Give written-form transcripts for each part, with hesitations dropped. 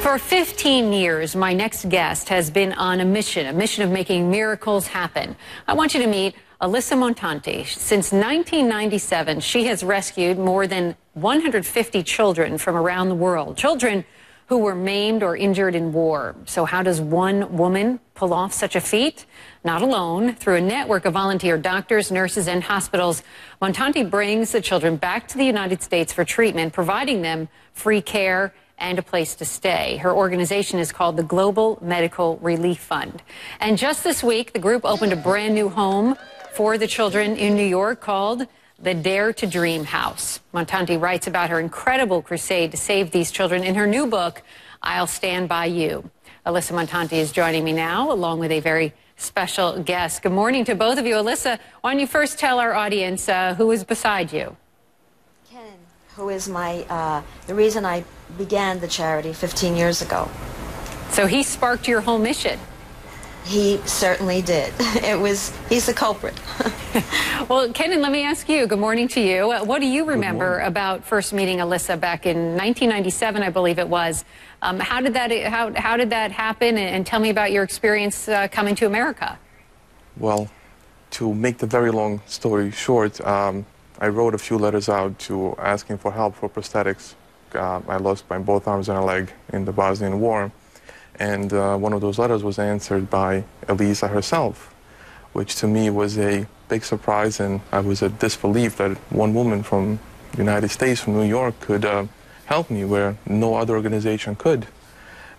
For 15 years, my next guest has been on a mission of making miracles happen. I want you to meet Elissa Montanti. Since 1997, she has rescued more than 150 children from around the world, children who were maimed or injured in war. So how does one woman pull off such a feat? Not alone. Through a network of volunteer doctors, nurses, and hospitals, Montanti brings the children back to the United States for treatment, providing them free care and a place to stay. Her organization is called the Global Medical Relief Fund. And just this week, the group opened a brand new home for the children in New York called the Dare to Dream House. Montanti writes about her incredible crusade to save these children in her new book, I'll Stand By You. Elissa Montanti is joining me now, along with a very special guest. Good morning to both of you. Elissa, why don't you first tell our audience who is beside you? Ken, who is the reason I began the charity 15 years ago. So he sparked your whole mission. He certainly did. He's the culprit. Well, Kenan, let me ask you, good morning to you. What do you remember about first meeting Elissa back in 1997, I believe it was? How did that happen? And tell me about your experience coming to America. Well, to make the very long story short, I wrote a few letters out to asking for help for prosthetics. I lost my both arms and a leg in the Bosnian War. And one of those letters was answered by Elissa herself, which to me was a big surprise, and I was at disbelief that one woman from the United States, from New York, could help me where no other organization could.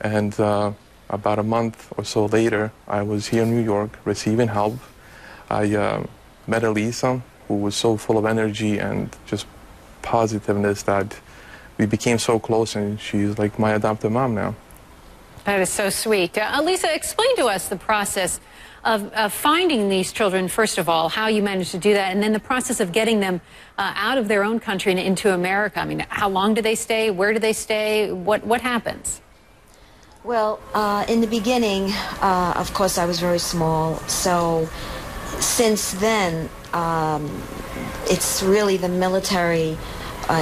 And about a month or so later, I was here in New York receiving help. I met Elissa, who was so full of energy and just positiveness that we became so close, and she's like my adopted mom now. That is so sweet. Elissa, explain to us the process of finding these children, first of all, how you managed to do that, and then the process of getting them out of their own country and into America. I mean, how long do they stay? Where do they stay? What happens? Well, in the beginning, of course, I was very small. So since then, it's really the military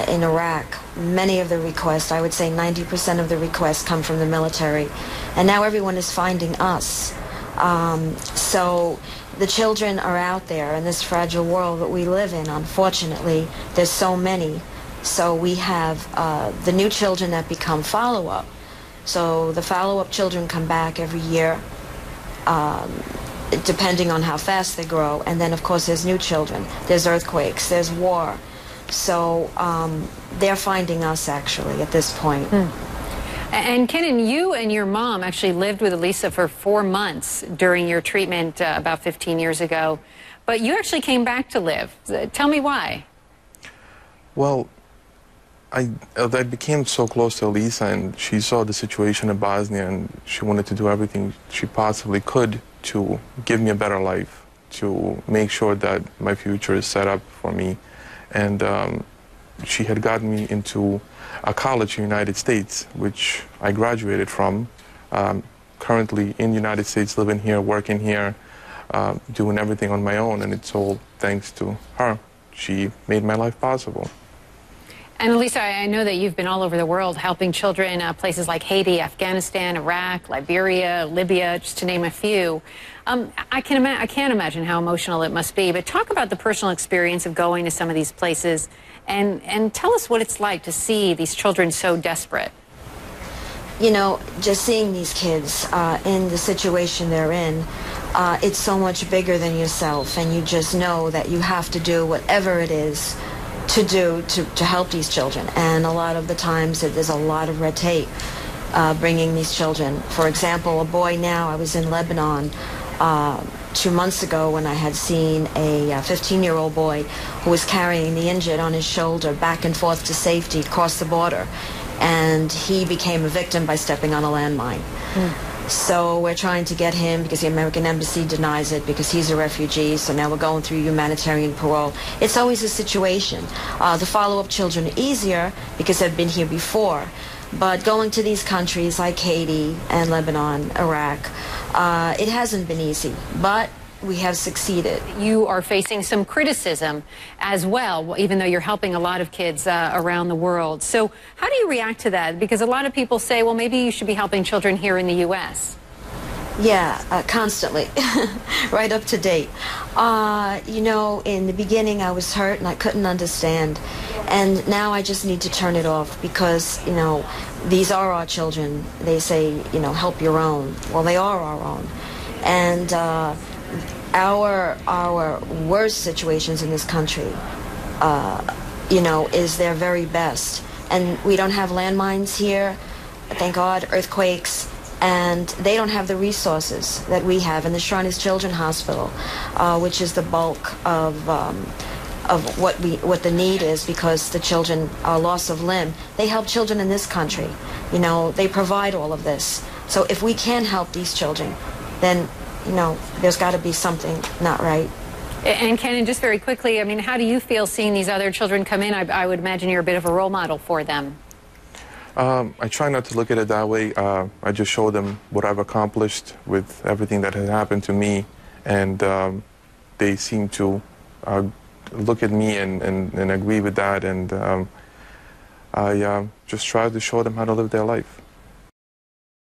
in Iraq. Many of the requests, I would say 90% of the requests, come from the military. And now everyone is finding us. So the children are out there in this fragile world that we live in. Unfortunately, there's so many. So we have the new children that become follow-up. So the follow-up children come back every year, depending on how fast they grow. And then, of course, there's new children. There's earthquakes. There's war. So they're finding us, actually, at this point. And Kenan, you and your mom actually lived with Elissa for 4 months during your treatment about 15 years ago. But you actually came back to live. Tell me why. Well, I became so close to Elissa, and she saw the situation in Bosnia, and she wanted to do everything she possibly could to give me a better life, to make sure that my future is set up for me. And she had gotten me into a college in the United States, which I graduated from. Currently in the United States, living here, working here, doing everything on my own, and it's all thanks to her. She made my life possible. And Elissa, I know that you've been all over the world helping children, places like Haiti, Afghanistan, Iraq, Liberia, Libya, just to name a few. I can't imagine how emotional it must be, but talk about the personal experience of going to some of these places, and tell us what it's like to see these children so desperate. You know, just seeing these kids in the situation they're in, it's so much bigger than yourself, and you just know that you have to do whatever it is to do to help these children. And a lot of the times there's a lot of red tape bringing these children. For example, a boy now, I was in Lebanon 2 months ago when I had seen a 15-year-old boy who was carrying the injured on his shoulder back and forth to safety across the border, and he became a victim by stepping on a landmine. So we're trying to get him, because the American Embassy denies it, because he's a refugee, so now we're going through humanitarian parole. It's always a situation. The follow-up children are easier because they've been here before. But going to these countries like Haiti and Lebanon, Iraq, it hasn't been easy. But we have succeeded. You are facing some criticism as well, even though you're helping a lot of kids around the world. So how do you react to that? Because a lot of people say, well, maybe you should be helping children here in the U.S. Yeah, constantly, right up to date. You know, in the beginning I was hurt and I couldn't understand. And now I just need to turn it off because, you know, these are our children. They say, you know, help your own. Well, they are our own. And our worst situations in this country, you know, is their very best. And we don't have landmines here, thank God, earthquakes. And they don't have the resources that we have. And the Shriners Children's Hospital, which is the bulk of what the need is, because the children are loss of limb. They help children in this country. You know, they provide all of this. So if we can help these children, then, you know, there's got to be something not right. And Ken, just very quickly, I mean, how do you feel seeing these other children come in? I would imagine you're a bit of a role model for them. I try not to look at it that way. I just show them what I've accomplished with everything that has happened to me, and they seem to look at me and agree with that, and I just try to show them how to live their life.